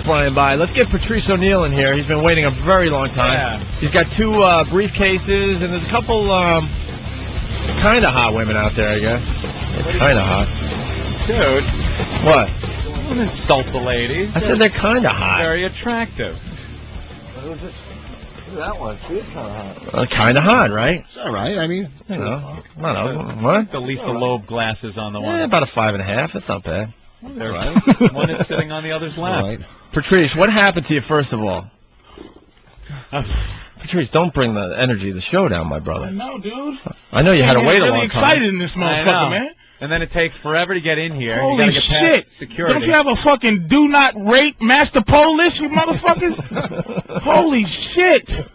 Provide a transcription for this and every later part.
flying by. Let's get Patrice O'Neill in here. He's been waiting a very long time. Yeah. He's got 2 briefcases, and there's a couple kind of hot women out there, I guess. Kind of hot. Dude. What? Don't insult the ladies. I said they're kind of hot. Very attractive. Who's it? That one. She is kind of hot. Kind of hot, right? It's all right. I mean, you know. I don't know. What? The Lisa Loeb glasses on the one. Yeah, about a 5.5. That's not bad. All right. One is sitting on the other's lap. right. Patrice, what happened to you, first of all? Patrice, don't bring the energy of the show down, my brother. No, dude. I know you had to wait a long time. I'm really excited in this motherfucker, man. And then it takes forever to get in here. Holy you gotta get shit. past security. Don't you have a fucking do not rape master poll list, you motherfuckers? Holy shit.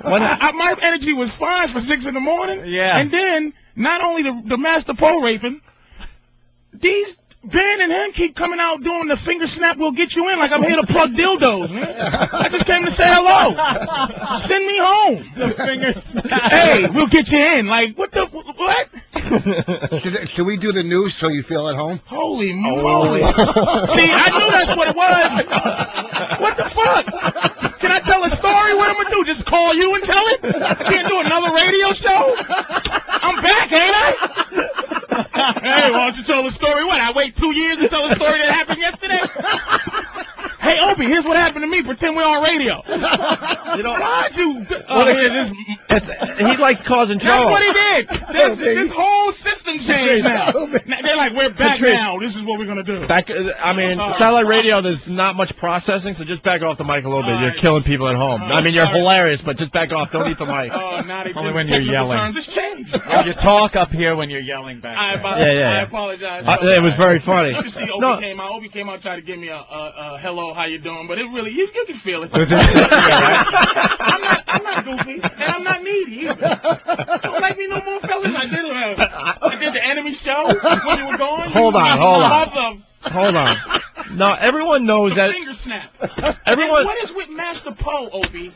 My energy was fine for 6 in the morning. Yeah. And then, not only the master pole raping, these Ben and him keep coming out doing the finger snap, we'll get you in, like I'm here to plug dildos, man. I just came to say hello. Send me home. The finger snap. Hey, we'll get you in. Like, what? Should we do the news so you feel at home? Holy moly. See, I knew that's what it was. What the fuck? Can I tell a story? What I'm going to do? Just call you and tell it? I can't do another radio show? I'm back, ain't I? Hey, why don't you tell the story? What, I wait 2 years to tell a story that happened yesterday? Hey, Opie, here's what happened to me. Pretend we're on radio. You know, why'd you... he likes causing trouble. That's what he did. This whole system changed now. They're like, we're back now. This is what we're going to do. Satellite radio, there's not much processing, so just back off the mic a little bit. You're killing people at home. I mean, you're hilarious, but just back off. Don't eat the mic. Only when you're yelling. Just change. You talk up here when you're yelling back. I apologize. It was very funny. You see, Opie came out trying to give me a hello, how you doing? But it really, you can feel it. I'm not goofy, and I'm not needy either. Don't like me no more, fellas. I did the enemy show when you were gone. Hold on. No, everyone knows that. Finger snap. Everyone. What is with Master Poe, Opie?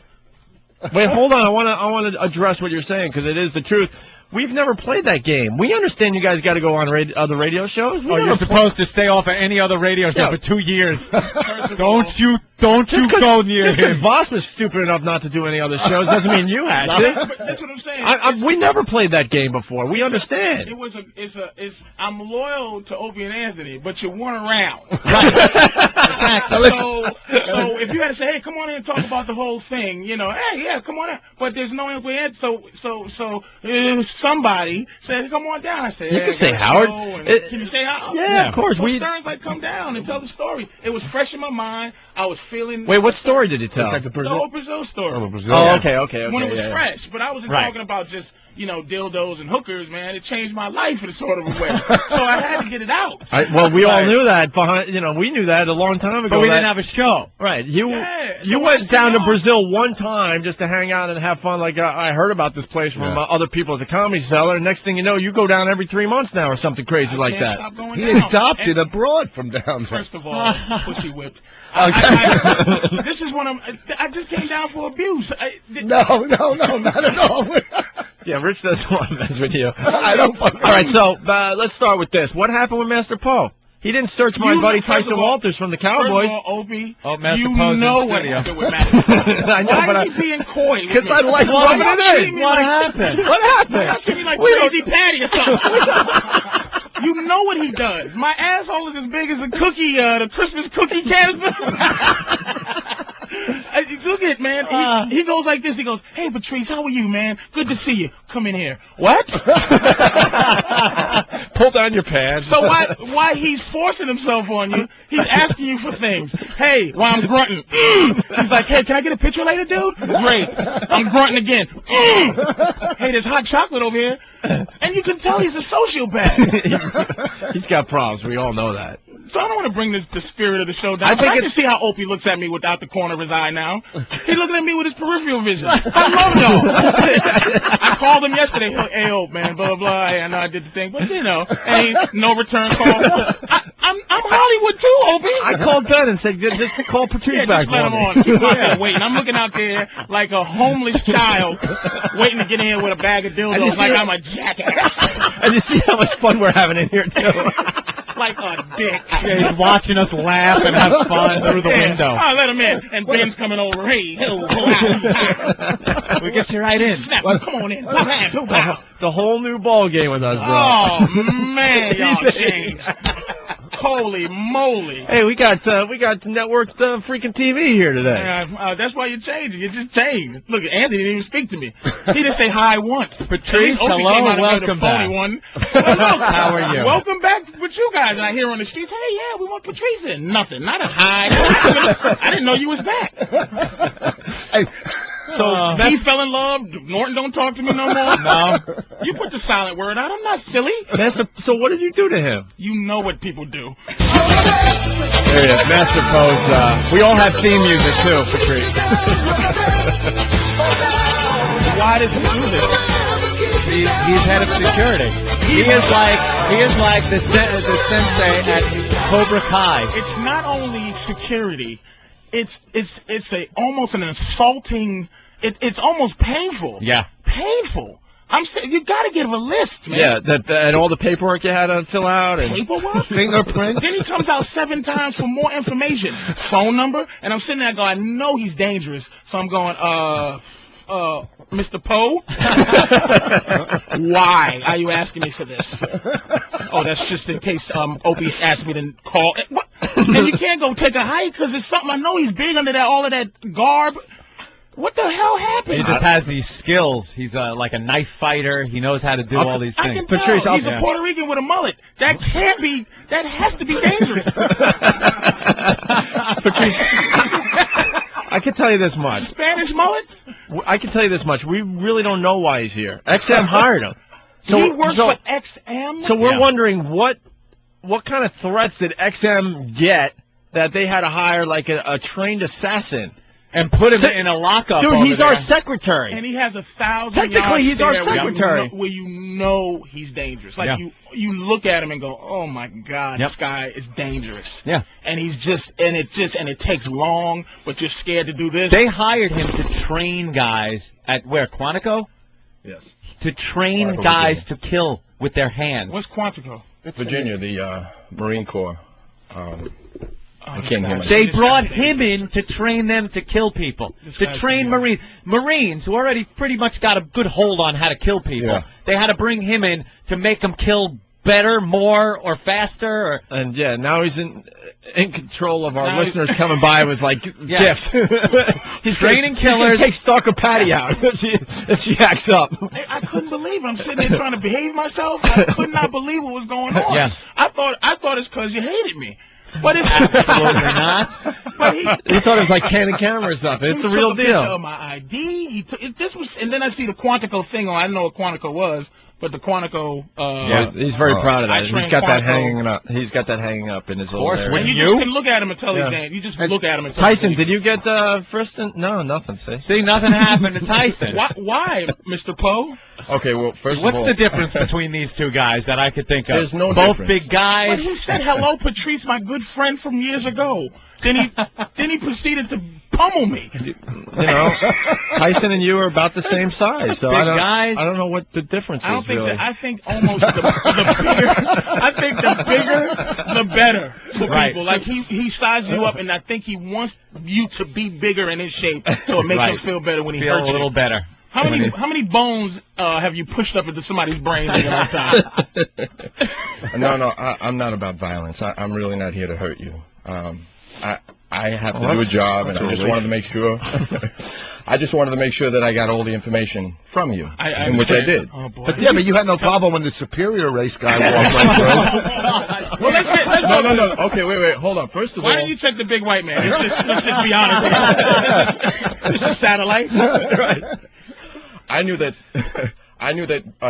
Wait, hold on. I want to address what you're saying because it is the truth. We've never played that game. We understand you guys got to go on other radio shows. You're supposed to stay off of any other radio show for 2 years. Don't you go near him. Voss was stupid enough not to do any other shows doesn't mean you had to. But that's what I'm saying. We never played that game before. We understand. I'm loyal to Opie and Anthony, but you weren't around. Exactly. So if you had to say, hey, come on in and talk about the whole thing, you know, hey, yeah, come on in. But there's no Opie and somebody said, come on down. I said, you can say Howard. Can you say Howard? Yeah, of course. Stern's like, come down and tell the story. It was fresh in my mind. I was feeling. Wait, what story did you tell? The whole Brazil story. Okay. When it was fresh, but I wasn't talking about just, dildos and hookers, man. It changed my life in a sort of a way. So I had to get it out. We all knew that. We knew that a long time ago. But we didn't have a show. Right. You went down to Brazil one time just to hang out and have fun. Like, I heard about this place from other people at the Comedy Cellar. And next thing you know, you go down every 3 months now or something crazy like that. He adopted abroad from down there. First of all, pussy whipped. This is I just came down for abuse. No, not at all. Yeah, Rich doesn't want to mess with you. I don't. All right, so let's start with this. What happened with Master Poe? He didn't search my buddy Tyson Walters from the Cowboys. First of all, Opie, Master Poe's know in what studio. happened with Master Poe. I know, Why is he being coy? Because I like rubbing it in. What happened? What happened? You're treating me like Crazy Patty or something. You know what he does. My asshole is as big as a cookie, the Christmas cookie canister. Look at it, man. He goes like this. He goes, hey, Patrice, how are you, man? Good to see you. Come in here. What? Pull down your pants. So why he's forcing himself on you, he's asking you for things. Hey, while I'm grunting. He's like, hey, can I get a picture later, dude? Great. I'm grunting again. Hey, there's hot chocolate over here. And you can tell he's a sociopath. He's got problems. We all know that. So I don't want to bring the spirit of the show down. I can see how Opie looks at me without the corner of his eye now. He's looking at me with his peripheral vision. I love y'all. I called him yesterday. Hey, Opie, man, blah, blah. I know I did the thing, but, ain't no return call. I'm Hollywood, too, Opie. I called Ben and said, just call Patrice back. Just let him on. Keep out there waiting. I'm looking out there like a homeless child waiting to get in here with a bag of dildos like I'm a jackass. And you see how much fun we're having in here, too. like a dick. Yeah, he's watching us laugh and have fun through the window. I'll let him in. And Ben's coming over. Hey, We get you right in. Snap, come on in. It's a whole new ball game with us, bro. Oh, man, y'all changed. Holy moly. Hey, we got networked freaking TV here today. That's why you're changing. You just changed. Look, Anthony didn't even speak to me. He didn't say hi once. Patrice, hello, welcome back. How are you? Welcome back with you guys. And I hear on the streets, hey, yeah, we want Patrice in. Nothing. Not a hi. I didn't know you was back. Hey, So he fell in love. Norton don't talk to me no more. No. You put the silent word out. I'm not silly. so what did you do to him? You know what people do. There he is, Master Pose. We all have theme music too, Patrice. Why does he do this? He's head of security. He is like the sensei at Cobra Kai. It's not only security. It's almost an insulting. It's almost painful. Yeah. Painful. I'm saying you got to give a list, man. Yeah, and all the paperwork you had to fill out and Paperwork? fingerprint. Then he comes out 7 times for more information. Phone number, and I'm sitting there going, I know he's dangerous, so I'm going, Mr. Poe? Why are you asking me for this? Oh, that's just in case Opie asked me to call. What? Then you can't go take a hike because it's something I know he's big under all of that garb. What the hell happened? He just has these skills. He's like a knife fighter. He knows how to do all these things. I can tell. Patrice, He's a Puerto Rican with a mullet. That can't be. That has to be dangerous. Patrice, I can tell you this much. Spanish mullets? I can tell you this much. We really don't know why he's here. XM hired him. He works for XM? So we're wondering what kind of threats did XM get that they had to hire like a trained assassin? And put him in a lockup. Dude, he's there. our secretary. And he has 1,000 Technically, he's our secretary. Where you know he's dangerous. Like, you look at him and go, oh, my God, this guy is dangerous. Yeah. And he's just, and it takes long, but you're scared to do this. They hired him to train guys at where, Quantico? Yes. To train guys to kill with their hands. What's Quantico? Virginia, the Marine Corps. They brought him in to train them to kill people, to train Marines who already pretty much got a good hold on how to kill people. Yeah. They had to bring him in to make them kill better, more, or faster. And now he's in control of our listeners coming by with like gifts. He's training killers. Take Stalker Patty out if she acts up. I couldn't believe it. I'm sitting there trying to behave myself. I could not believe what was going on. Yeah. I thought it's because you hated me. But it's absolutely not. But he thought it was like Canon camera or something. It's the real deal. Of my ID. He took this was, and then I see the Quantico thing on. I didn't know what Quantico was, but the Quantico. He's very proud of that. He's got that Quantico. hanging up. He's got that hanging up in his little area. And you just can look at him and tell he's dangerous. You just look at him and tell Tyson, did you get first? No, nothing. See, nothing happened to Tyson. Why, Mr. Poe? Okay, well, first of all, what's the difference between these two guys that I could think of? There's no Both difference. big guys. But he said, "Hello, Patrice, my good friend from years ago." Then he proceeded to pummel me. You know, Tyson and you are about the same size, so big I don't know what the difference is. I think almost the bigger. I think the bigger, the better for people. Like he sizes you up, and I think he wants you to be bigger and in shape, so it makes him feel better when he feel hurts a little you. better. How many bones have you pushed up into somebody's brain at one time? No, I'm not about violence. I'm really not here to hurt you. I have to do a job, and I just wanted to make sure. I just wanted to make sure that I got all the information from you, which I did. Oh, boy. But you had no problem when the superior race guy walked right through. Well, let's No. Okay, wait. Hold on. First of all, why didn't you check the big white man? Let's just be honest. This is satellite. Right. I knew that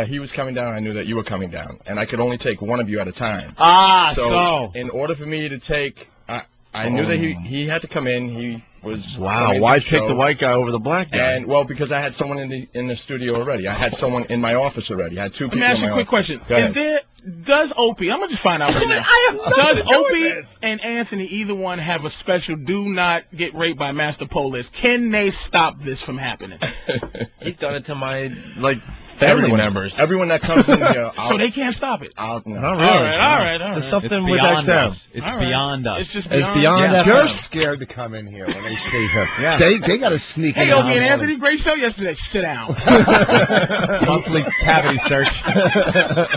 he was coming down. I knew that you were coming down, and I could only take one of you at a time. So in order for me to take, I knew that he had to come in. He was why pick the white guy over the black guy? And because I had someone in the studio already. I had someone in my office already. I had 2 people. Let me ask you a quick question. Does Opie? I'm gonna just find out right now. Does Opie and Anthony, either one, have a special "do not get raped by Master Poe" list? Can they stop this from happening? He's done it to my family members. Everyone that comes in here. So they can't stop it. No. Not really. All right. There's something It's with beyond XM. us. It's beyond us. It's just It's beyond Yeah. FM. You're scared to come in here when they see him. Yeah. They got to sneak in. Hey, Opie and Anthony, great show yesterday. Sit down. Monthly cavity search. Here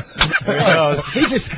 he goes.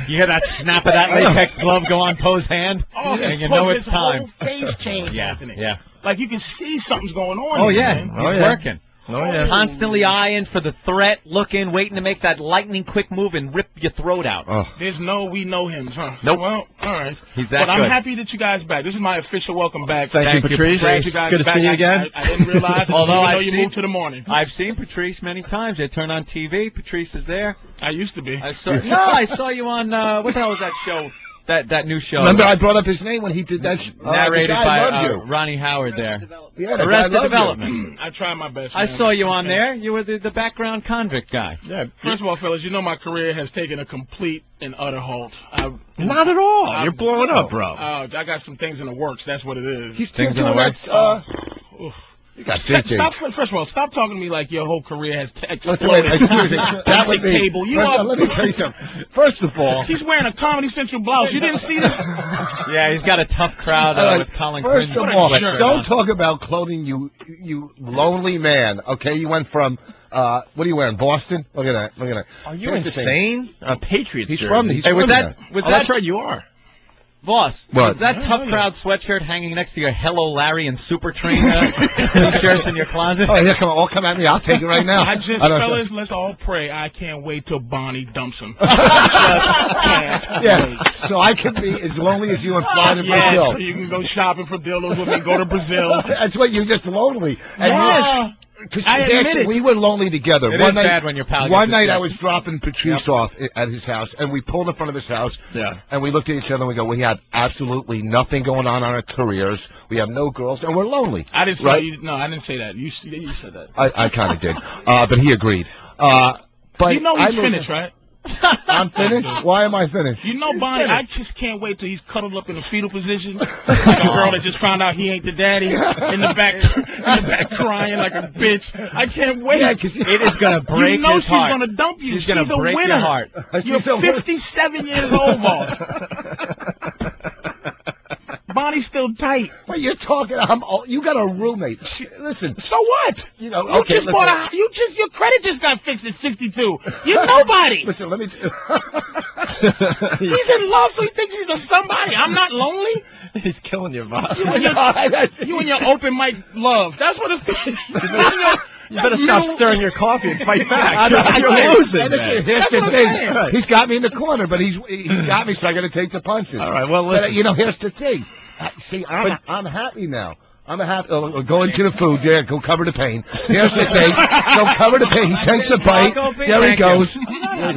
You hear that snap of that latex glove go on Poe's hand? Oh, and you know it's his whole time. face changed, Yeah, Anthony. yeah. Like you can see something's going on. Oh, here, yeah. man. He's working. Oh, yeah. Constantly eyeing for the threat, looking, waiting to make that lightning quick move and rip your throat out. Oh. There's no we know him, huh? Nope. Well, all right. He's that But good. I'm happy that you guys are back. This is my official welcome back. Thank you, Patrice. Glad you guys Good to back. see you again. I didn't realize. Although I I've know you seen- moved to the morning. I've seen Patrice many times. They turn on TV. Patrice is there. I used to be. I saw you on, what the hell was that show? That new show. Remember, I brought up his name when he did that. Narrated the guy by loved you. Ronnie Howard there. Yeah, the guy Arrested loved you. Development. I tried my best. I man. saw you on there. You were the background convict guy. Yeah. First of all, fellas, you know my career has taken a complete and utter halt. Not at all. You're blowing up, bro. I got some things in the works. That's what it is. He's Things in doing the that. You got Stop, stop. first of all, stop talking to me like your whole career has Listen, exploded. wait, seriously, that would be. Cable. You Let me tell you something. First of all, He's wearing a Comedy Central blouse. You didn't see this? Yeah, he's got a tough crowd with Colin first Quinn. of all, jerk. don't talk about clothing, you lonely man. Okay, you went from what are you wearing? Boston? Look at that. Look at that. Are you Here's the thing. insane? A Patriots He's jersey. from. He's Hey, from was there. That's right, you are. Boss, What? was that tough crowd sweatshirt hanging next to your Hello Larry and Super Train t-shirts in your closet? Oh, yeah, come on. All come at me. I'll take it right now. I just, don't- fellas, let's all pray. I can't wait till Bonnie dumps him. Just can't Yeah, wait. so I can be as lonely as you and fly to Yes, Brazil. so you can go shopping for dildos with me, go to Brazil. That's what you're just lonely. And Yes. I admit it. We were lonely together. It one is night, bad when your pal One gets night upset. I was dropping Patrice off at his house, and we pulled in front of his house. Yeah. And we looked at each other and we go, we have absolutely nothing going on in our careers. We have no girls, and we're lonely. I didn't say Right? you. No, I didn't say that. You said that. I kind of did. But he agreed. But You know he's I finished, right? I'm finished? Why am I finished? You know, Bonnie, I just can't wait till he's cuddled up in a fetal position, like a girl that just found out he ain't the daddy, in the back crying like a bitch. I can't wait. Yeah, 'cause It is gonna break you know his she's heart. gonna dump you. She's gonna a break winner. your heart. You're She's a winner. 57 years old, boss. Bonnie's still tight. What you're talking? You got a roommate. Listen. So what? You know. You Okay. just listen. bought a. Your credit just got fixed at 62. You're nobody. Listen. Let me. He's in love, so he thinks he's a somebody. I'm not lonely. He's killing you, boss. You and your open mic love. That's what it's. You better stop stirring your coffee and fight back. I You're can't. losing, And man. listen, here's That's the what I'm thing. saying. He's got me in the corner, but he's got me, so I got to take the punches. All right, well, But, listen. you know, here's the thing. See, I'm happy now. I'm happy. Go into the food. Yeah, go cover the pain. Here's the thing. Go cover the pain. He takes a bite. Opie? There he Thank you. goes.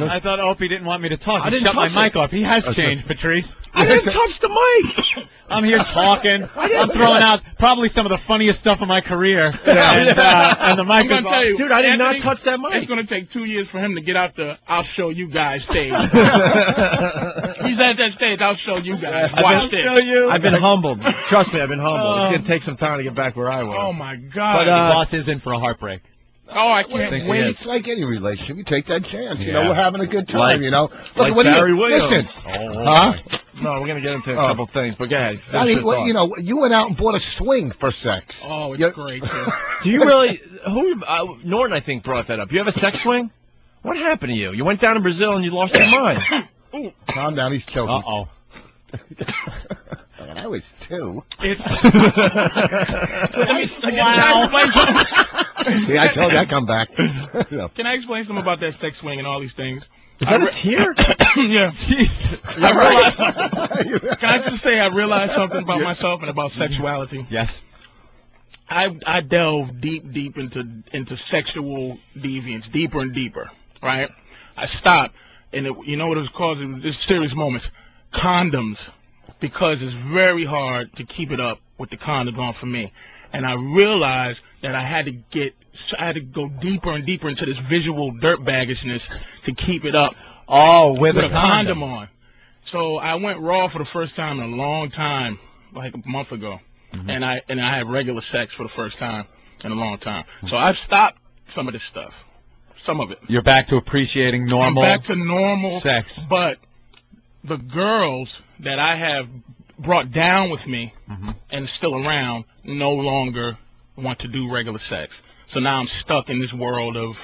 I thought Opie didn't want me to talk. I He didn't shut my touch mic it. off. He has changed, Patrice. I didn't touch the mic. I'm here talking. I'm throwing out probably some of the funniest stuff of my career. And the mic I'm gonna is tell you, Dude, I did not Anthony, touch that mic. It's gonna take 2 years for him to get out the "I'll show you guys" stage. He's at that stage. I'll show you guys. Watch this. I've been humbled. Trust me, I've been humbled. It's going to take some time to get back where I was. Oh my God. the boss is in for a heartbreak. Oh, I can't think wait. he It's like any relationship. You take that chance. You Yeah. know, we're having a good time, Like- you know. like what do Barry Williams. Listen. Oh, Huh? No, we're going to get into a couple things, but go ahead. I Finish mean, your thought. you know, you went out and bought a swing for sex. Oh, it's Yeah. great. Too. Do you really? Norton, I think, brought that up. You have a sex swing? What happened to you? You went down to Brazil and you lost your mind. Calm down, he's choking. Uh-oh. I was 2. It's. Wow. See, I told you I'd come back. Can I explain something about that sex swing and all these things? Is that a tear? Yeah. I realized something. Can I just say I realized something about myself and about sexuality? Yes. I delve deep into sexual deviance, deeper and deeper, right? I stopped, and you know what it was causing? This serious moments. Condoms, because it's very hard to keep it up with the condoms on for me. And I realized that I had to go deeper and deeper into this visual dirtbaggishness to keep it up. Oh, with a condom on. So I went raw for the first time in a long time, like a month ago. Mm-hmm. And I had regular sex for the first time in a long time. So I've stopped some of this stuff. some of it. You're back to appreciating normal. I'm back to normal sex, but the girls that I have brought down with me and still around no longer want to do regular sex. So now I'm stuck in this world of.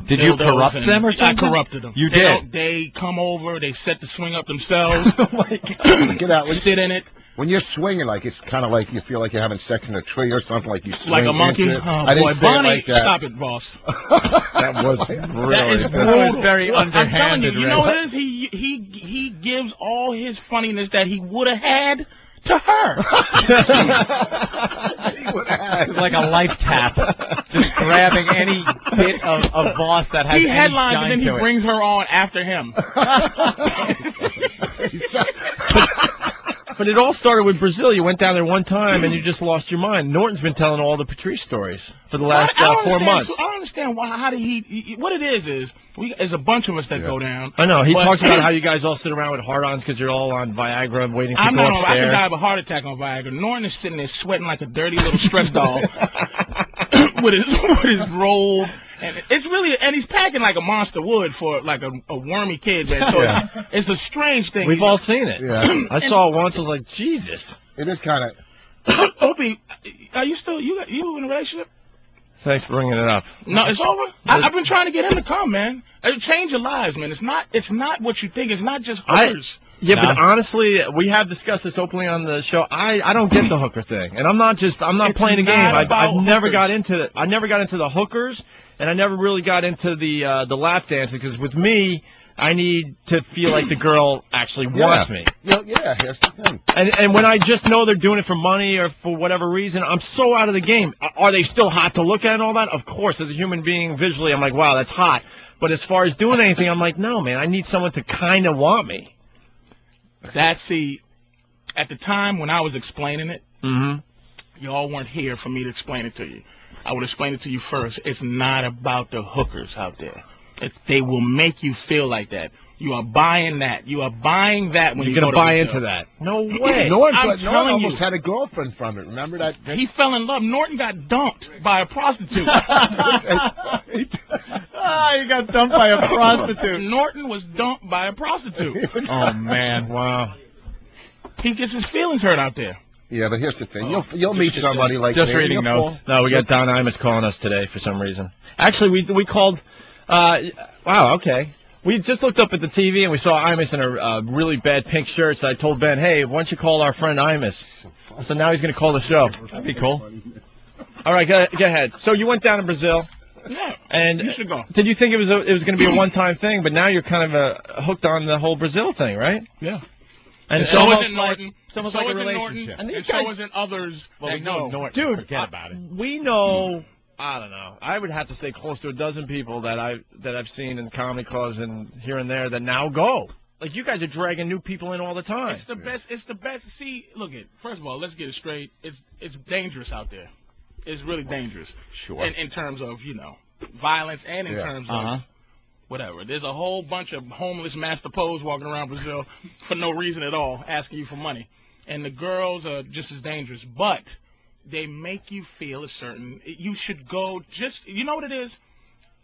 Did you corrupt them or something? I corrupted them. You did. They come over. They set the swing up themselves. Get out. Sit in it. When you're swinging, like it's kind of like you feel like you're having sex in a tree or something, like you swing like a monkey. Oh, I didn't say Bonnie, it like that. Stop it, boss. That was really. That is very underhanded. I'm telling you, you know what it is? He gives all his funniness that he would have had to her. It's like a life tap, just grabbing any bit of boss that has. He any headlines shine and then he to it. brings her on after him. But it all started with Brazil. You went down there one time and you just lost your mind. Norton's been telling all the Patrice stories for the last 4 months. I don't understand why. How did he? What it is there's a bunch of us that go down. I know. He talks about how you guys all sit around with hard-ons because you're all on Viagra waiting to go upstairs. I could die of a heart attack on Viagra. Norton is sitting there sweating like a dirty little stress doll with his robe. And it's really, and he's packing like a monster would for like a wormy kid, man. So it's a strange thing. We've all seen it. Yeah. I saw it once. I was like, Jesus. It is kind of. Opie, are you still you in a relationship? Thanks for bringing it up. No, it's over. I've been trying to get him to come, man. It'll change your lives, man. It's not what you think. It's not just hookers. But honestly, we have discussed this openly on the show. I don't get the hooker thing, and I'm not playing a game. I've never got into it. I never got into the hookers. And I never really got into the lap dancing because with me, I need to feel like the girl actually wants me. Yeah, here's the thing. And when I just know they're doing it for money or for whatever reason, I'm so out of the game. Are they still hot to look at and all that? Of course, as a human being, visually, I'm like, wow, that's hot. But as far as doing anything, I'm like, no, man, I need someone to kind of want me. At the time when I was explaining it, y'all weren't here for me to explain it to you. I would explain it to you first. It's not about the hookers out there. They will make you feel like that. You are buying that. You are buying that when you're going to buy into that. No way. Norton almost had a girlfriend from it. Remember that? He fell in love. Norton got dumped by a prostitute. He got dumped by a prostitute. Norton was dumped by a prostitute. Oh, man. Wow. He gets his feelings hurt out there. Yeah, but here's the thing. You'll meet somebody like just reading notes. No, we got Don Imus calling us today for some reason. Actually, we called. Wow. Okay. We just looked up at the TV and we saw Imus in a really bad pink shirt. So I told Ben, hey, why don't you call our friend Imus? So now he's going to call the show. That'd be cool. All right, go ahead. So you went down to Brazil. Yeah. And you should go. Did you think it was going to be a one-time thing? But now you're kind of hooked on the whole Brazil thing, right? Yeah. And so isn't Norton. So isn't Norton. And so isn't others. Well, we know Norton. Dude, forget about it. We know. I don't know. I would have to say close to a dozen people that I've seen in comedy clubs and here and there that now go. Like you guys are dragging new people in all the time. It's the best. It's the best. See, look it. First of all, let's get it straight. It's dangerous out there. It's really dangerous. Sure. In terms of violence and in terms of. Whatever. There's a whole bunch of homeless Master Pos walking around Brazil for no reason at all, asking you for money. And the girls are just as dangerous, but they make you feel a certain. You should go just. You know what it is?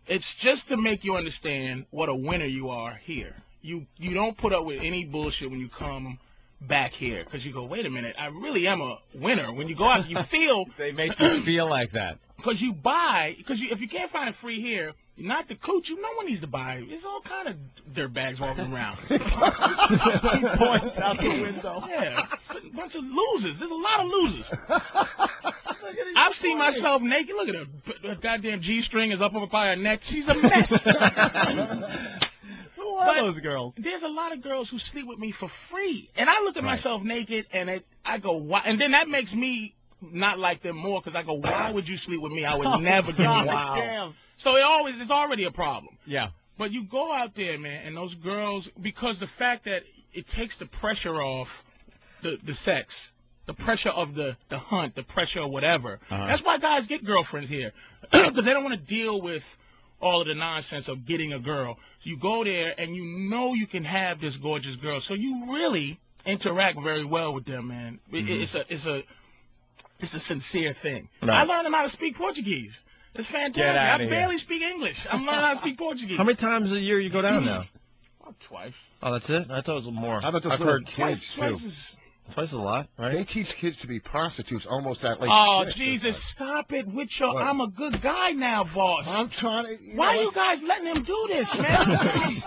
It's just to make you understand what a winner you are here. You don't put up with any bullshit when you come back here because you go, wait a minute, I really am a winner. When you go out, you feel. They make you feel like that. Because if you can't find it free here. Not the cooch. No one needs to buy it. There's all kind of dirtbags walking around. He points out the window. Yeah, a bunch of losers. There's a lot of losers. I've seen myself naked. Look at her. Her goddamn G-string is up over by her neck. She's a mess. Who are those girls? There's a lot of girls who sleep with me for free. And I look at myself naked, and I go, why? And then that makes me not like them more because I go, why would you sleep with me? I would never give you wow. Damn. So it's already a problem. Yeah. But you go out there, man, and those girls, because the fact that it takes the pressure off the sex, the pressure of the hunt, the pressure of whatever. That's why guys get girlfriends here. Because they don't want to deal with all of the nonsense of getting a girl. So you go there, and you know you can have this gorgeous girl. So you really interact very well with them, man. It's a sincere thing. Right. I learned how to speak Portuguese. It's fantastic. Get out I of barely speak English. I'm learning how to speak Portuguese. How many times a year you go down now? About twice. Oh, that's it? I thought it was more. How about those I've little heard kids, too? twice a lot, right? They teach kids to be prostitutes almost at like. Oh, Jesus, stop it with your I'm a good guy now, boss. I'm trying to. Why are you guys letting him do this, man?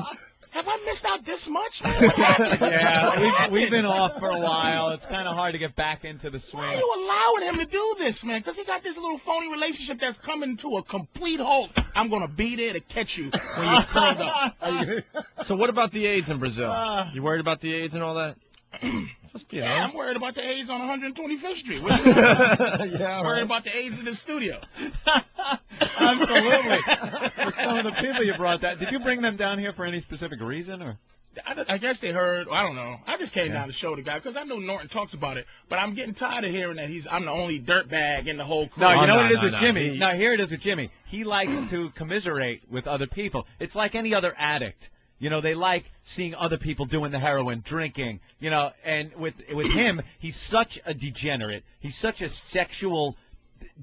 Have I missed out this much, man? What happened? Yeah, we've been off for a while. It's kind of hard to get back into the swing. Why are you allowing him to do this, man? Because he got this little phony relationship that's coming to a complete halt. I'm going to be there to catch you when you're curled up. So what about the AIDS in Brazil? You worried about the AIDS and all that? Just be I'm worried about the AIDS on 125th Street. What you yeah, worried about the AIDS in the studio. Absolutely. With some of the people you brought down. Did you bring them down here for any specific reason, or? I guess they heard. I don't know. I just came down to show the guy because I know Norton talks about it, but I'm getting tired of hearing that I'm the only dirtbag in the whole crew. No, you know what it is with Jimmy? No, here it is with Jimmy. He likes to commiserate with other people. It's like any other addict. You know, they like seeing other people doing the heroin, drinking, you know, and with him, he's such a degenerate. He's such a sexual,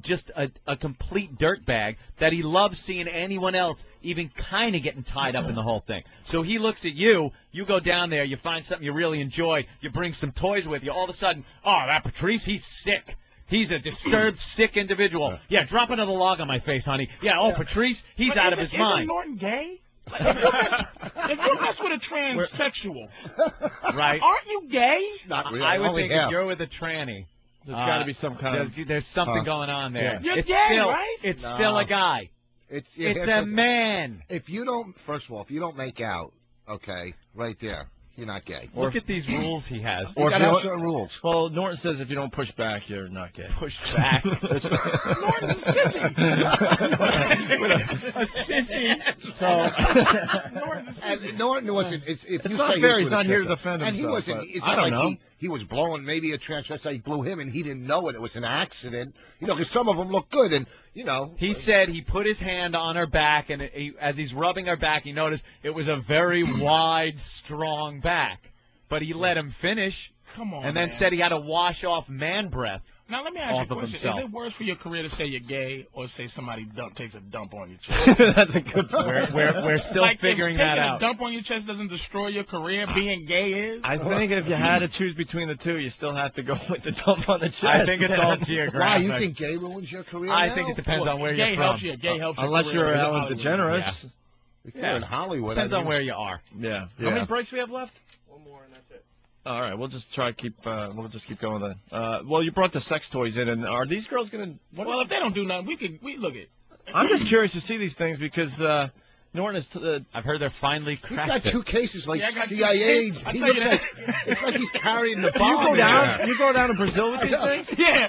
just a complete dirtbag that he loves seeing anyone else even kind of getting tied up in the whole thing. So he looks at you, you go down there, you find something you really enjoy, you bring some toys with you, all of a sudden, oh, that Patrice, he's sick. He's a disturbed, sick individual. Yeah, drop another log on my face, honey. Yeah, oh, Patrice, he's out of his mind. Isn't Norton gay? Like, if you mess with a transsexual, right? Aren't you gay? Not really. I would think if you're with a tranny, there's got to be some kind of... There's something going on there. Yeah. You're gay, right? It's still a guy. It's a man. If you don't, first of all, if you don't make out, okay, right there, you're not gay. Look at these rules he has. Or you got certain rules. Well, Norton says if you don't push back, you're not gay. Push back. Norton's a sissy. A sissy. So Norton's a sissy. Norton wasn't. It's not fair. He's not here to defend himself. And he wasn't. It's I don't know. He was blowing maybe a transvestite blew him, and he didn't know it. It was an accident. You know, because some of them look good, and you know. He said he put his hand on her back, and as he's rubbing her back, he noticed it was a very wide, strong back. But he let him finish. Come on, and then man. Said he had to wash off man breath. Now, let me ask you a question. Himself. Is it worse for your career to say you're gay or say somebody takes a dump on your chest? That's a good point. We're still like figuring that out. Taking a dump on your chest doesn't destroy your career. Being gay is? I think if you had to choose between the two, you still have to go with the dump on the chest. I think it's all geographic. Why, you think gay ruins your career I now? think it depends on where gay you're from. helps you. Gay helps you. Unless you're Ellen DeGeneres. If you're in Hollywood. Depends on where you are. Yeah. How many breaks we have left? One more, and that's it. All right, we'll just try to keep. We'll just keep going then. Well, you brought the sex toys in, and are these girls gonna? Well, if they don't do nothing, we look at. I'm just curious to see these things because Norton is. I've heard they're finally He's cracked. got two cases like Yeah, I got two CIA. cases. He looks like it's like he's carrying the bomb. You go down to Brazil with these things? Yeah.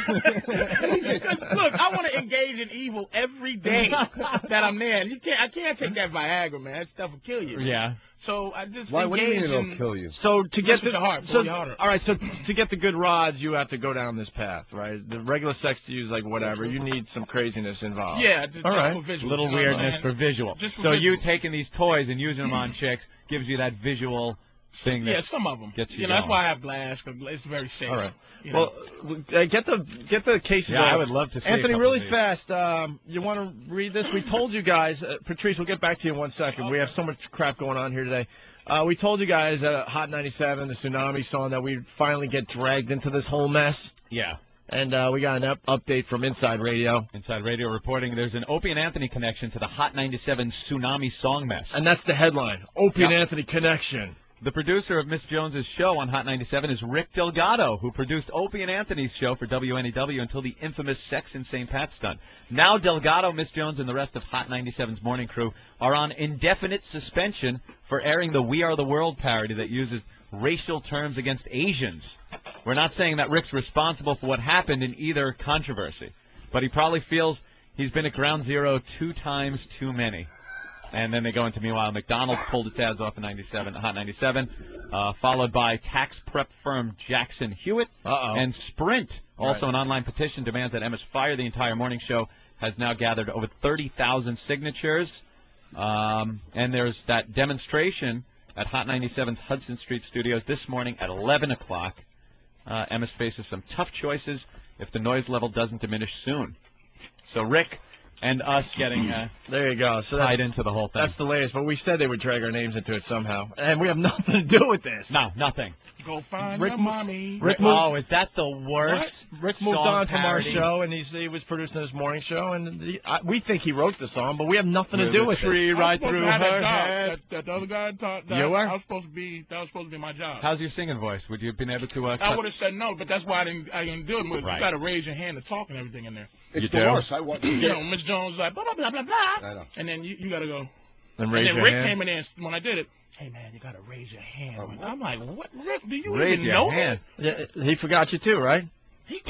Because, look, I want to engage in evil every day that I'm there. And I can't take that Viagra, man. That stuff will kill you. Yeah. So I just Why? What do you mean engage it'll in. kill you? So to get the heart, so, harder. all right. So to get the good rods, you have to go down this path, right? The regular sex to you is like whatever. You need some craziness involved. Yeah, just all right. for visual. Little you know what I'm weirdness saying? for visual. Just for so visual. you taking these toys and using them on chicks gives you that visual thing. Yeah, some of them. Gets you that's going. why I have glass, because it's very safe. All right. You know. Well, get the cases. Yeah, out. I would love to see Anthony, a couple really of these. fast. You want to read this? We told you guys, Patrice. We'll get back to you in 1 second. Okay. We have so much crap going on here today. We told you guys at Hot 97, the tsunami song, that we'd finally get dragged into this whole mess. Yeah. And we got an update from Inside Radio. Inside Radio reporting there's an Opie and Anthony connection to the Hot 97 tsunami song mess. And that's the headline, Opie and Anthony connection. The producer of Miss Jones's show on Hot 97 is Rick Delgado, who produced Opie and Anthony's show for WNEW until the infamous Sex in St. Pat's stunt. Now Delgado, Miss Jones, and the rest of Hot 97's morning crew are on indefinite suspension for airing the We Are the World parody that uses racial terms against Asians. We're not saying that Rick's responsible for what happened in either controversy, but he probably feels he's been at ground zero 2 times too many. And then they go into, meanwhile, McDonald's pulled its ads off in Hot 97, followed by tax prep firm Jackson Hewitt. And Sprint, also an online petition, demands that Emmis fire the entire morning show, has now gathered over 30,000 signatures. And there's that demonstration at Hot 97's Hudson Street studios this morning at 11 o'clock. Emmis faces some tough choices if the noise level doesn't diminish soon. So, Rick, And us getting there you go. So tied into the whole thing. That's the latest. But we said they would drag our names into it somehow, and we have nothing to do with this. No, nothing. Go find your mommy. Oh, is that the worst? Rick moved on from our show, and he was producing his morning show, and we think he wrote the song, but we have nothing to do with it. Tree right through her head. That other guy thought that you were? that was supposed to be my job. How's your singing voice? Would you have been able to? I would have said no, but that's why I didn't do it. Right. You got to raise your hand to talk and everything in there. It's the worst. I want you know, Miss Jones was like blah blah blah blah blah, I know. and then you got to go. And then your Rick hand. came in there and when I did it. Hey man, you gotta raise your hand. I'm like, what? Rick, do you Raise even your know hand. Yeah, he forgot you too, right? He,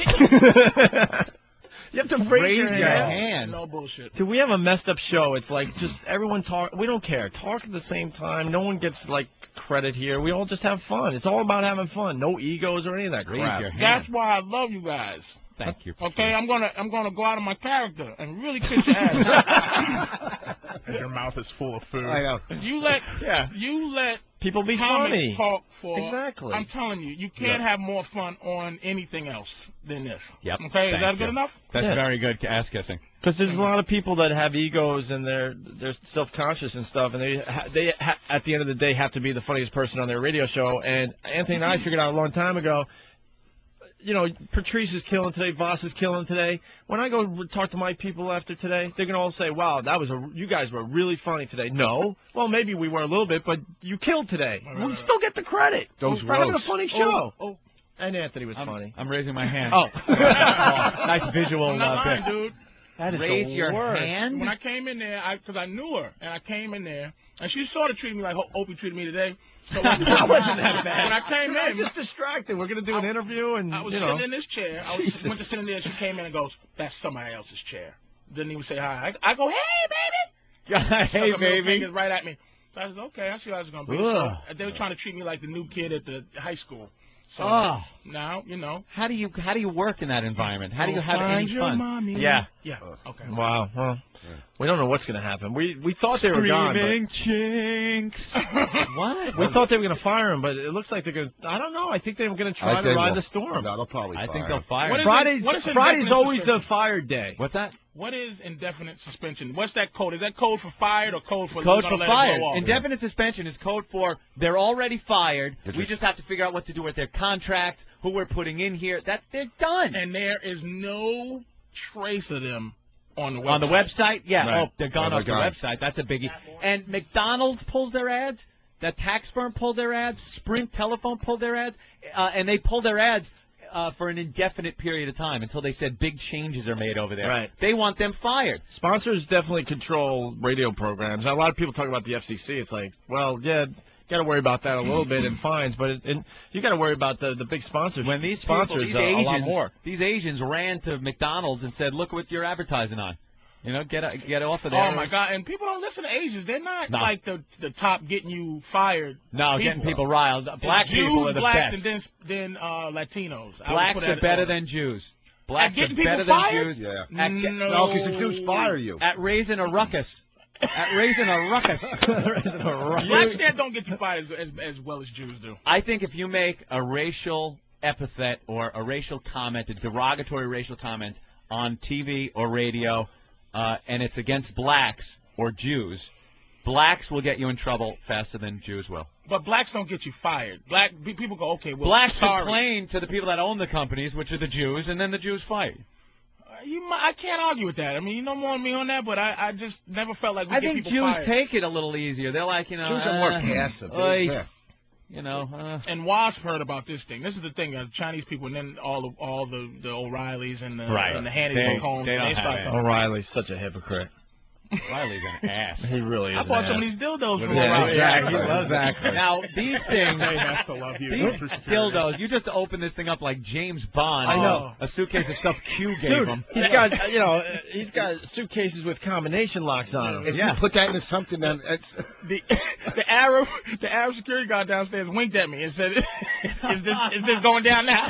You have to raise your hand. No bullshit. Dude, we have a messed up show. It's like just everyone talk. We don't care. Talk at the same time. No one gets like credit here. We all just have fun. It's all about having fun. No egos or any of that crap. Raise your hand. That's why I love you guys. Thank you. Okay, I'm gonna go out of my character and really kiss your ass. Your mouth is full of food. I know. You let People be comics funny. talk for. Exactly. I'm telling you, you can't have more fun on anything else than this. Yep. Okay, is that good enough? That's Yeah. very good ass kissing. Because there's a lot of people that have egos and they're self-conscious and stuff, and they at the end of the day have to be the funniest person on their radio show. And Anthony and I figured out a long time ago, you know, Patrice is killing today, Voss is killing today. When I go talk to my people after today, they're gonna all say, "Wow, you guys were really funny today." No, well maybe we were a little bit, but you killed today. We still get the credit. Those for having a roasts. funny show. Oh. And Anthony was funny. I'm raising my hand. Oh. Nice visual I'm not lying, bit. dude. That is Raise the your worst. hand. When I came in there, because I knew her, and I came in there, and she sort of treated me like Opie treated me today. So That wasn't that bad. When I came I was in, just distracted. We're gonna do an interview, and I was you know. sitting in this chair. I went to sit in there. She came in and goes, "That's somebody else's chair." Didn't even say hi. I go, "Hey, baby." Hey, Stuck her middle baby. fingers right at me. So I was okay. I see how it's gonna be. So they were trying to treat me like the new kid at the high school. So now you know. How do you work in that environment? How do you have Find any your fun? mommy. Yeah. Yeah. Okay. Wow. Well, we don't know what's gonna happen. We thought they were gone. Screaming chinks. What? We thought they were going to fire him, but it looks like they're going to. I don't know. I think they were going to try to ride the storm. No, they'll probably I fire think they'll him. fire. What him. is Friday's indefinite always the suspension? fire day. What's that? What is indefinite suspension? What's that code? Is that code for fired or code for Code gonna for let it fired. blow off? Indefinite suspension is code for they're already fired. It's We just- just have to figure out what to do with their contracts, who we're putting in here. That they're done. And there is no trace of them on the website. On the website, yeah. Right. Oh, they're gone Oh, off the they're gone. website. That's a biggie. And McDonald's pulls their ads. That tax firm pulled their ads. Sprint Telephone pulled their ads. And they pulled their ads for an indefinite period of time until they said big changes are made over there. Right. They want them fired. Sponsors definitely control radio programs. A lot of people talk about the FCC. It's like, well, yeah, got to worry about that a little bit in fines, but you got to worry about the big sponsors. When these sponsors people, these a lot Asians, more. These Asians ran to McDonald's and said, "Look what you're advertising on. You know, get off of there." Oh my God! And people don't listen to Asians. They're not No. like the top getting you fired. No, getting people riled. Black Jews, people are the blacks, best. and then Latinos. I would Blacks put are that in better order. than Jews. Blacks getting are people better fired? than Jews. Yeah. At, No, because the Jews fire you. at raising a ruckus. At raising a ruckus. Blacks don't get you fired as well as Jews do. I think if you make a racial epithet or a racial comment, a derogatory racial comment on TV or radio, and it's against blacks or Jews, blacks will get you in trouble faster than Jews will. But blacks don't get you fired. Black people go, okay, well, Blacks sorry. complain to the people that own the companies, which are the Jews, and then the Jews fight. I can't argue with that. I mean, you know more than me on that, but I just never felt like we I get think people Jews fired. take it a little easier. They're like, you know, Jews are more passive. oy, Yeah. you know. And Wasp heard about this thing. This is the thing: Chinese people, and then all the O'Reillys and the Right. and the Hanny They Combs, don't they have start it. talking. O'Reilly's such a hypocrite. Riley's an ass. He really is. I bought some of these dildos from Yeah, O'Reilly. exactly. Yeah. Exactly. Now, these things, He has to love you. these for superior. dildos, you just open this thing up like James Bond. I know. A suitcase of stuff Q gave Dude, him. he's got he's got suitcases with combination locks on them. If Yeah. you put that into something, then it's The Arab security guard downstairs winked at me and said, "Is this going down now?"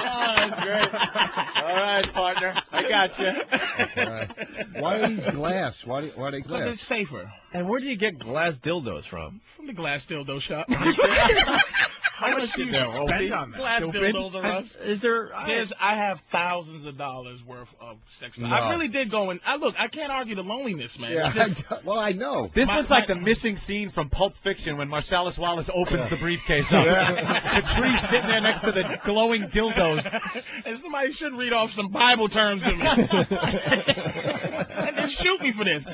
Oh, that's great. All right, partner. I got you. why are these glass? Why are they Because glass? it's safer. And where do you get glass dildos from? From the glass dildo shop. How much do you spend on that? Glass dildos on us. Is there? I have thousands of dollars worth of sex toys. No. I really did go and I can't argue the loneliness, man. Yeah, It's just- well, I know. This looks like the missing scene from Pulp Fiction when Marcellus Wallace opens the briefcase up. Patrice sitting there next to the glowing dildos. and somebody should read off some Bible terms to me. and then shoot me for this.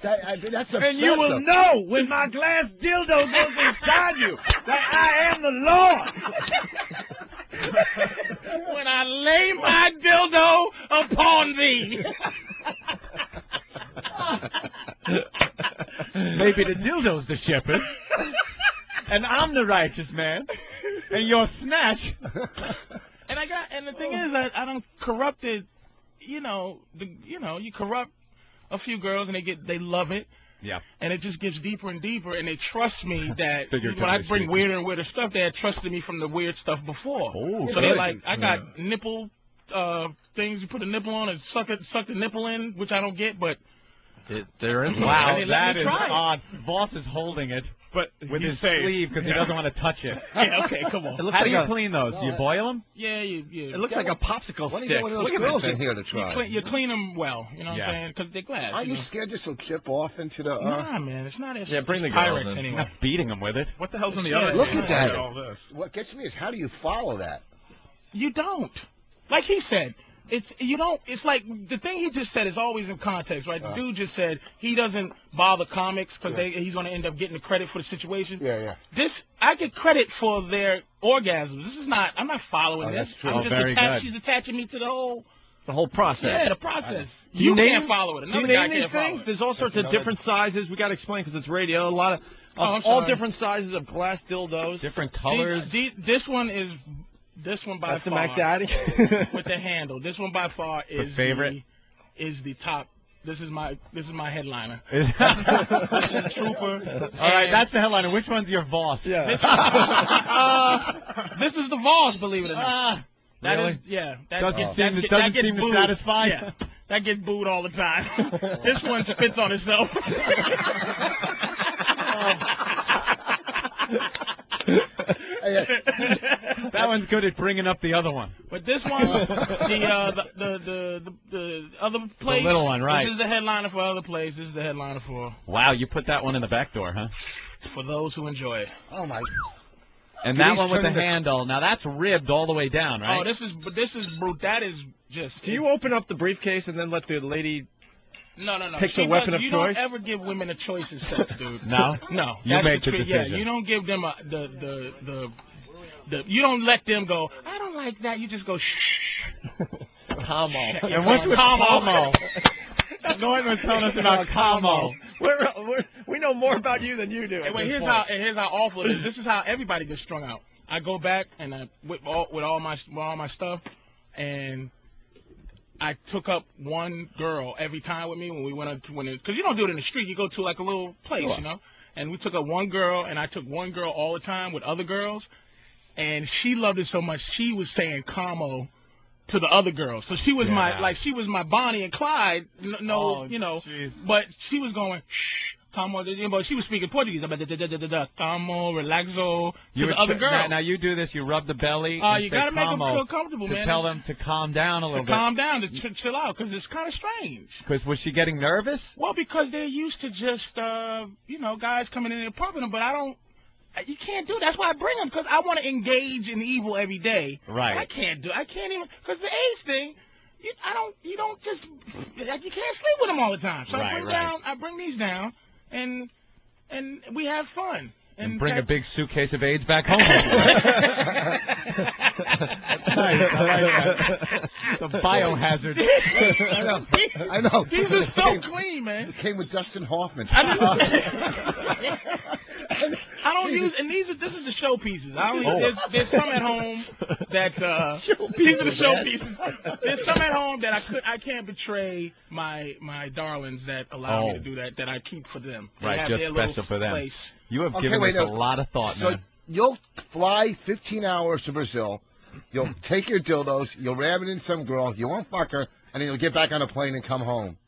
That's And you will know when my glass dildo goes inside you that I am the Lord. When I lay my dildo upon thee. Maybe the dildo's the shepherd. And I'm the righteous man. And you're snatch. And the thing is, I don't corrupted. You corrupt a few girls and they love it. Yeah. And it just gets deeper and deeper, and they trust me that when Figuratively I bring speaking. weirder and weirder stuff, they had trusted me from the weird stuff before. Oh, so they're like, I got nipple things you put a nipple on and suck the nipple in, which I don't get, but They're in. Wow, They let that me is try. odd. Voss is holding it But with he's his saying- sleeve because he doesn't want to touch it. yeah, okay, come on. looks How like do you a- clean those? Do you boil them? Yeah, It looks like a popsicle Why don't you stick. get one of those girls in here to try? You clean them well, you know what Yeah. I'm saying? Because they're glass. Aren't you know? scared this will chip off into the... Nah, man, it's not as Yeah, bring the it's girls pirates in. I'm anyway. not beating them with it. What the hell's in the Yeah, other? look at that. All this. What gets me is how do you follow that? You don't. Like he said, it's like the thing he just said is always in context, right? The dude just said he doesn't bother comics because he's going to end up getting the credit for the situation. Yeah. I get credit for their orgasms. I'm not following Oh, this. that's true. I'm Oh, just very attached. good. She's attaching me to the whole process. Yeah, the process. You You name- can't follow it. Do you Another guy name these can't follow things? it. There's all sorts of different sizes. We got to explain because it's radio. A lot of I'm all sorry. different sizes of glass dildos. Different colors. This one by That's the far Mac Daddy. with the handle. This one by far is favorite? Is the top. This is my headliner. All This is the Trooper. right, that's the headliner. Which one's your Voss? Yeah. This is the Voss, believe it or not. That Really? is, yeah. That Doesn't gets, seem to booed. satisfy? Yeah, that gets booed all the time. This one spits on itself. That one's good at bringing up the other one. But this one, the other place, The little one, right. This is the headliner for other place. This is the headliner for Wow, you put that one in the back door, huh? those who enjoy it. Oh, my... And Can that you one with the turn the- handle. Now that's ribbed all the way down, right? Oh, this is brute. That is just. Do you open up the briefcase and then let the lady? No. pick the She weapon does- of you choice? don't ever give women a choice in sex, dude. No? No. You That's make the trick. decision. Yeah, you don't give them you don't let them go, I don't like that. You just go, shh. Como. And what's with Como? Norton was telling us about Como. We know more about you than you do. And here's how awful it is. This is how everybody gets strung out. I go back and with all my stuff, and I took up one girl every time with me when we went because you don't do it in the street. You go to like a little place, you know. And we took up one girl, and I took one girl all the time with other girls, and she loved it so much she was saying "como" to the other girls. So she was she was my Bonnie and Clyde. Geez. But she was going shh. Como, but she was speaking Portuguese. Como, relaxo to the other girl. Now you do this. You rub the belly. And You say gotta make them Como feel comfortable, to man. tell them to calm down a little to calm down, to chill out, because it's kind of strange. Because was she getting nervous? Well, because they're used to just, guys coming in and pumping them, but you can't do that. That's why I bring them, because I want to engage in evil every day. Right. I can't even, because the AIDS thing, you can't sleep with them all the time. So I bring these down, and we have fun. And bring a big suitcase of AIDS back home. That's nice. I like that. The biohazard. I know. These are so clean, man. It came with Dustin Hoffman. I don't use, and this is the showpieces. There's some at home that these are the showpieces. There's some at home that I can't betray my darlings that allow me to do that I keep for them. They Right, have just their special little for them. place. You have given this a lot of thought, so man. you'll fly 15 hours to Brazil. You'll take your dildos. You'll ram it in some girl. You won't fuck her, and then you'll get back on a plane and come home.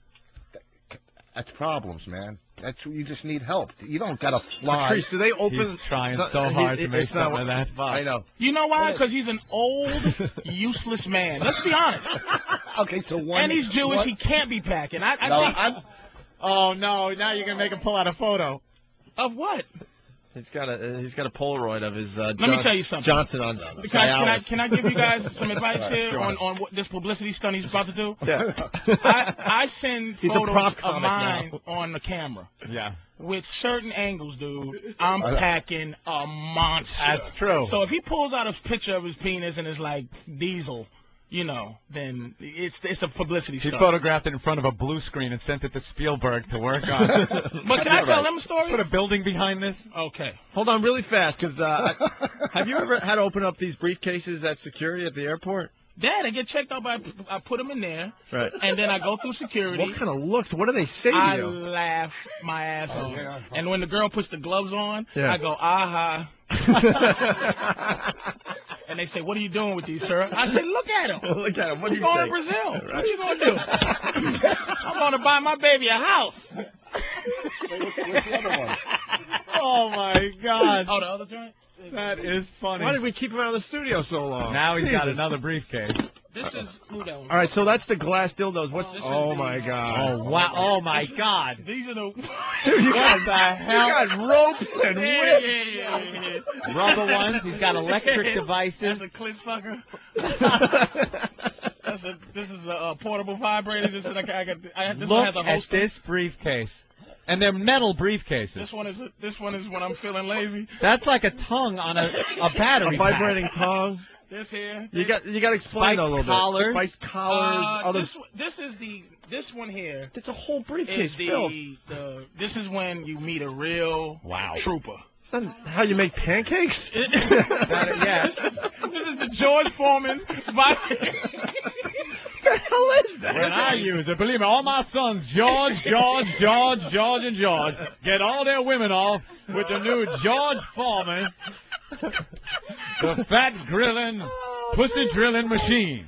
That's problems, man. You just need help. You don't gotta fly. Patrice, do they open? He's trying so hard to make something of that bus. I know. You know why? Because he's an old, useless man. Let's be honest. Okay, so one. And he's Jewish. He can't be packing. I think. Oh no! Now you're gonna make him pull out a photo. Of what? He's got a Polaroid of his. Let me tell you something. Johnson on. Can I give you guys some advice here on what this publicity stunt he's about to do? Yeah. I send photos of mine now. on the camera. Yeah. With certain angles, dude, I'm packing a monster. That's true. So if he pulls out a picture of his penis and it's like Diesel, then it's a publicity He stunt. photographed it in front of a blue screen and sent it to Spielberg to work on. But can I tell them a story? Put a building behind this. Okay. Hold on, really fast, because have you ever had to open up these briefcases at security at the airport? Yeah, they get checked out I put them in there. Right. And then I go through security. What kind of looks? What do they say to I you? laugh my ass off. Yeah. And when the girl puts the gloves on, Yeah. I go, aha. And they say, what are you doing with these, sir? I say, look at him. Look at him. What do I'm you going think? to Brazil. What are you going to do? I'm going to buy my baby a house. What's the other one? Oh my God! Oh, the other joint? That is funny. Why did we keep him out of the studio so long? Now he's got Jesus. another briefcase. This is who that one. All right, so that's the glass dildos. What's? This is Oh my God! Oh wow! Oh my God! These are the. Dude, you What the hell? You got ropes and Yeah, whips. yeah. Rubber ones. He's got electric devices. That's a clit sucker. This is a portable vibrator. This one Look has a at holster. this briefcase, and they're metal briefcases. This one is when I'm feeling lazy. That's like a tongue on a battery. A vibrating tongue. This here. You got to explain Spiked a little collars. bit. Spiked collars. This one here. It's a whole briefcase Is filled. this is when you meet a real trooper. Is that how you make pancakes? Yes. This is the George Foreman vibrator. What the hell is that? When I use it, believe me, all my sons, George, and George, get all their women off with the new George Foreman, the fat grilling, pussy drilling machine.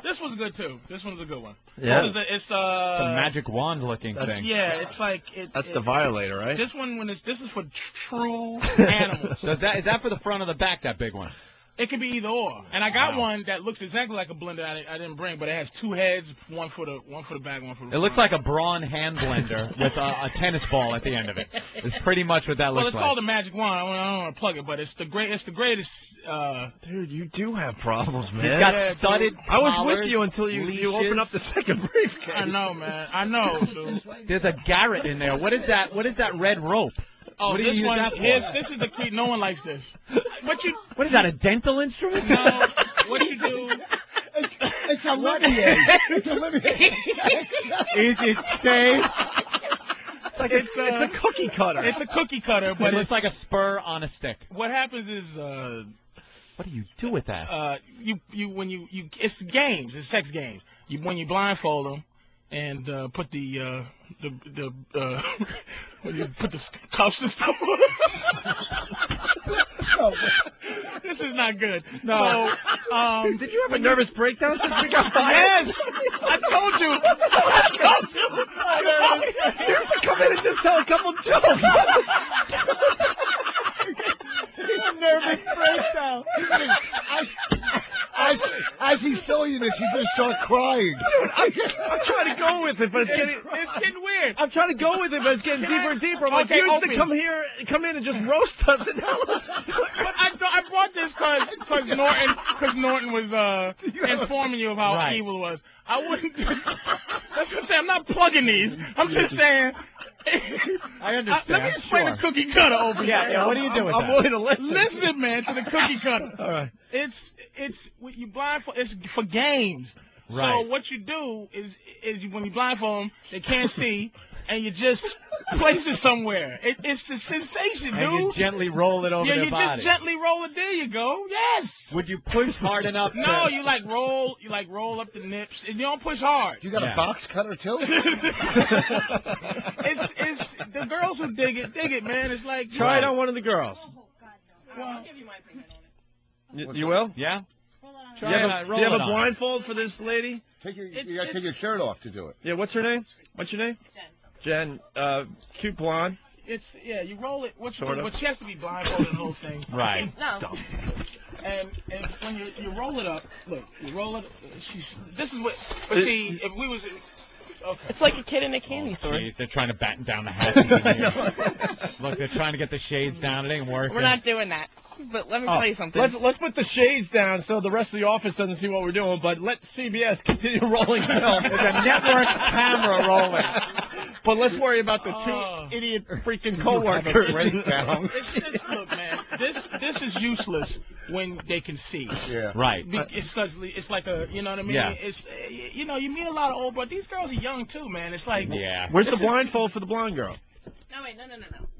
This one's good too. This one's a good one. Yeah. It's The magic wand looking thing. Yeah, it's like That's the violator, right? This one this is for true animals. So is that for the front or the back? That big one. It could be either or. And I got one that looks exactly like a blender I didn't bring, but it has two heads, one for the back, one for the It looks like a brawn hand blender with a tennis ball at the end of it. It's pretty much what that well, looks it's like. called the magic wand. I don't want to plug it, but it's the greatest. Dude, you do have problems, man. He's got studded I was collars, with you until you opened up the second briefcase. I know, man. I know, dude. There's a Garrett in there. What is that? What is that red rope? Oh, What do you this use one. that for? This is the creep. No one likes this. What is that? A dental instrument? No. What you do? It's a Olivier. It's Olivier. Is it safe? It's a cookie cutter. It's a cookie cutter, But but it's like a spur on a stick. what happens is What do you do with that? when you it's games, it's sex games. When you blindfold them and put when you put the cuffs and stuff on. This is not good. No. So, Did you have a nervous breakdown since we got fired? yes, I told you. You used to come in and just tell a couple jokes. Nervous breakdown. As he's filling you this, he's going to start crying. Dude, I'm trying to go with it, but it's getting weird. I'm trying to go with it, but it's getting deeper and deeper. I'm like, Okay, you used to open. come in and just roast us. And now But I brought this because Norton was informing you of how Right. evil it was. I wouldn't. That's what I'm saying. I'm not plugging these. I'm just saying. I understand. Let me explain the cookie cutter over Yeah, here. yeah. What do you do with I'm that? willing to listen. Listen, man, to the cookie cutter. All right. It's when you blindfold. It's for games. Right. So what you do is when you blindfold them, they can't see, and you just place it somewhere. It's a sensation, dude. And you gently roll it over yeah, their you body. just gently roll it. There you go. Yes. Would you push hard enough? No, to... you roll up the nips, and you don't push hard. You got Yeah. a box cutter, too? It's the girls who dig it, man. It's like Try it on one of the girls. Oh, God, no. I'll give you my opinion on it. You will? Yeah. Hold on, Do you have a blindfold for this lady? You gotta take your shirt off to do it. Yeah, what's her name? What's your name? Jen. Jen, cute blonde. You roll it. But she has to be blindfolded the whole thing. Right. No. And when you roll it up, look, you roll it. This is what. But see, if we was. Okay. It's like a kid in a candy store. Geez, they're trying to batten down the hatches. Look, they're trying to get the shades down. It ain't working. We're not doing that. But let me tell you something. Let's put the shades down so the rest of the office doesn't see what we're doing, but let CBS continue rolling film. There's a network camera rolling. But let's worry about the two idiot freaking coworkers. It's just, look, man, this is useless when they can see. Yeah. Right. It's because it's like a, you know what I mean? Yeah. It's, you know, you meet a lot of old, but these girls are young too, man. It's like, yeah. Where's the blindfold for the blonde girl? No, wait, no.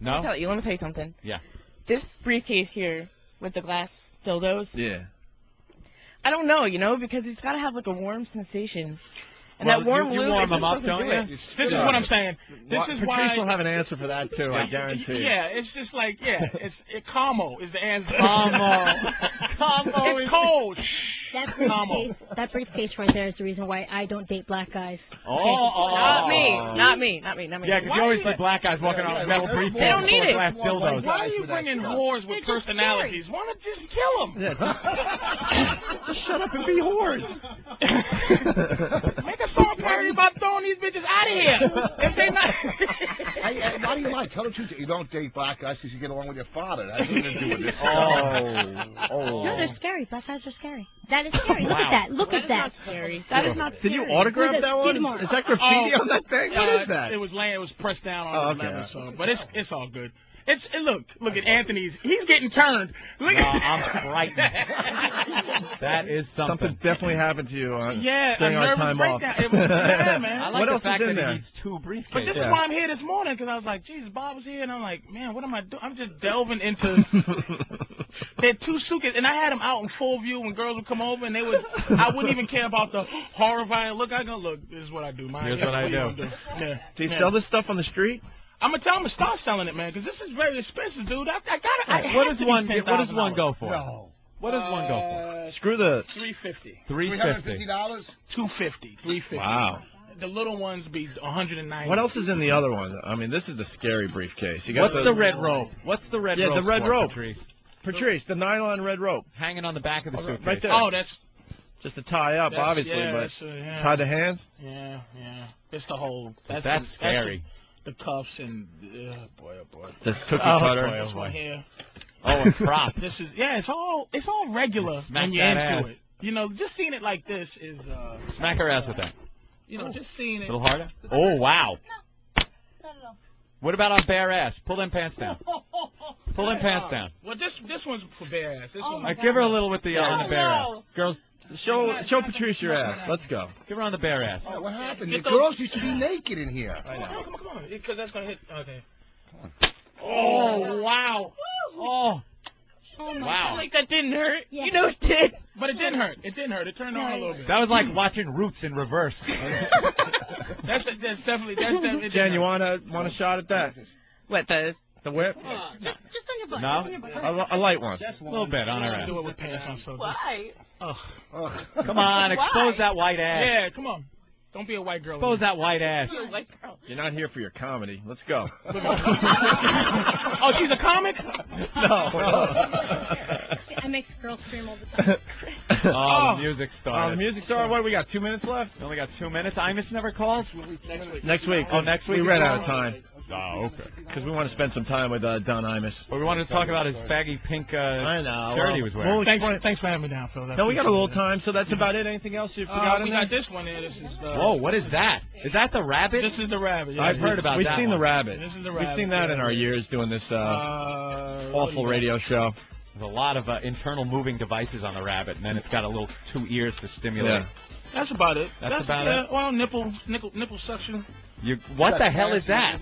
No? Let me tell you something. Yeah. This briefcase here with the glass dildos. Yeah. I don't know, because it's got to have like a warm sensation. And Well, that warm you lube, warm them up, doesn't don't do you? it. this is what I'm saying. This is why. Patrice will have an answer for that too, I guarantee. Yeah, it's just like, Como is the answer. Como. It's cold. That briefcase right there is the reason why I don't date black guys. Not me. Yeah, because you always see black guys walking around with metal briefcases. They don't need it. Glass dildos. Why are you bringing whores with personalities? Why not just kill them? Just shut up and be whores. Make a song parody about throwing these bitches out of here. If they not. Why do you lie? Tell the truth. You don't date black guys because you get along with your father. That has nothing to do with this. No, they're scary. Black guys are scary. That is scary. Look at that. Look at that. Scary. That is not scary. Did you autograph With a that skid one? mark. Is that graffiti on that thing? What is that? It was pressed down on the leather, so, but it's all good. Look at Anthony's. He's getting turned. Look I'm frightened. That is something. Definitely happened to you during a our nervous time off. breakdown. It was bad, man. I like What the else fact is in that there? he needs two briefcases. But this is why I'm here this morning, because I was like, Jesus, Bob was here, and I'm like, man, what am I doing? I'm just delving into. They had two suitcases, and I had them out in full view when girls would come over, and I wouldn't even care about the horrifying look. I go, look, this is what I do. Here's what I do. Yeah. Do you sell this stuff on the street? I'm gonna tell them to start selling it, man, because this is very expensive, dude. I gotta. What does one go for? No. What does one go for? Screw the $350. $350. $250? $250. $350. Wow. The little ones be $190. What else is in the other one? I mean, this is the scary briefcase. You got What's the red rope? What's the red rope? Yeah, the red for, rope. Patrice, the nylon red rope. hanging on the back of the suitcase. Right there. Oh, that's just to tie up, obviously, but tie the hands. Yeah. It's the whole. That's scary. The cuffs and boy. The cookie cutter. This one here. Oh, a prop. This is it's all regular Smack when you're that into ass. it. Just seeing it like this is. Smack her ass with that. Just seeing it. A little harder. Oh, wow. Not at all. What about on bare ass? Pull them pants down. Pull them pants down. Well, this one's for bare ass. This one. Give her a little with the on the bare ass. Girls, Show Patrice your ass. Let's go. give her on the bare ass. Oh, what happened? Get The those- girls used to be naked in here. Come on. Because that's gonna hit. Okay. Oh, wow. Oh, wow. Like that didn't hurt. Yeah. You know it did. But it didn't hurt. It turned on a little bit. That was like watching Roots in reverse. That's definitely. Jen, you want a shot at that? What, the whip? Just on your butt. No? Just on your butt. A light one. A little bit on her ass. Do it with pants on. So. why? Come on, expose that white ass. Yeah, come on. Don't be a white girl. Expose that white ass. White girl. You're not here for your comedy. Let's go. Oh, she's a comic? I make girls scream all the time. Oh, the music started. The music star. What do we got? 2 minutes left. We only got 2 minutes. Imus never called. Next week. Oh, next week. We ran out of time Oh, okay. because we want to spend some time with Don Imus. Well, we wanted to talk about his baggy pink I know. shirt he was wearing. Thanks for having me down, Phil. No, we got a little time, so that's about it. Anything else you forgot in we there? got this one here. This is Whoa, what is that? Is that the rabbit? This is the rabbit. Yeah. I've heard about We've that seen one. the rabbit. This is the We've rabbit. seen that in our years doing this awful radio show. There's a lot of internal moving devices on the rabbit, and then it's got a little 2 ears to stimulate. Yeah. That's about it. That's about it? Well, nipple suction. What the hell is that?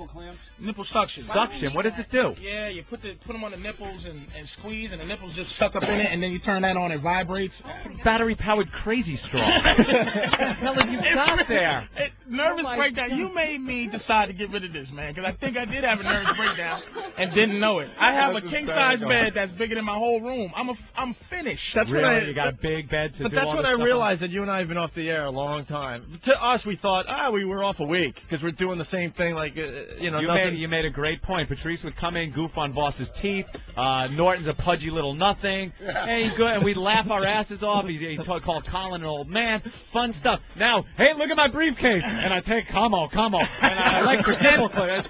Nipple suction. Suction. What does it do? Yeah, you put them on the nipples and squeeze, and the nipples just suck up in it, and then you turn that on, it vibrates. Battery-powered crazy straw. What the hell have you got there? nervous breakdown. You made me decide to get rid of this, man, because I think I did have a nervous breakdown and didn't know it. I have a king-size bed that's bigger than my whole room. I'm finished. That's really? You got a big bed to But do that's all when this I stuff realized that you and I have been off the air a long time. To us, we thought, we were off a week because we're doing the same thing, like, You made a great point. Patrice would come in, goof on Boss's teeth. Norton's a pudgy little nothing. And we'd laugh our asses off. He'd call Colin an old man. Fun stuff. Now, hey, look at my briefcase. And I take, come on. And I like the cable clip.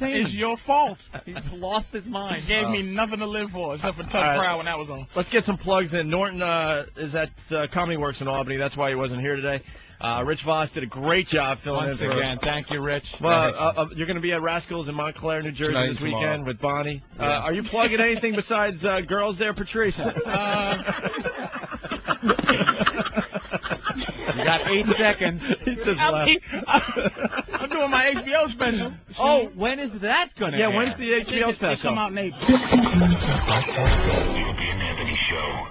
It's your fault. He lost his mind. Gave me nothing to live for except for Tough Crowd when that was on. Let's get some plugs in. Norton is at Comedy Works in Albany. That's why he wasn't here today. Rich Voss did a great job filling Once in. again, thank you, Rich. Well, you're going to be at Rascals in Montclair, New Jersey this weekend with Bonnie. Are you plugging anything besides girls there, Patrice? You got 8 seconds. He just left. I'm doing my HBO special. Oh, when is that going to when's the HBO special? Come out in April. The Opie and Anthony Show.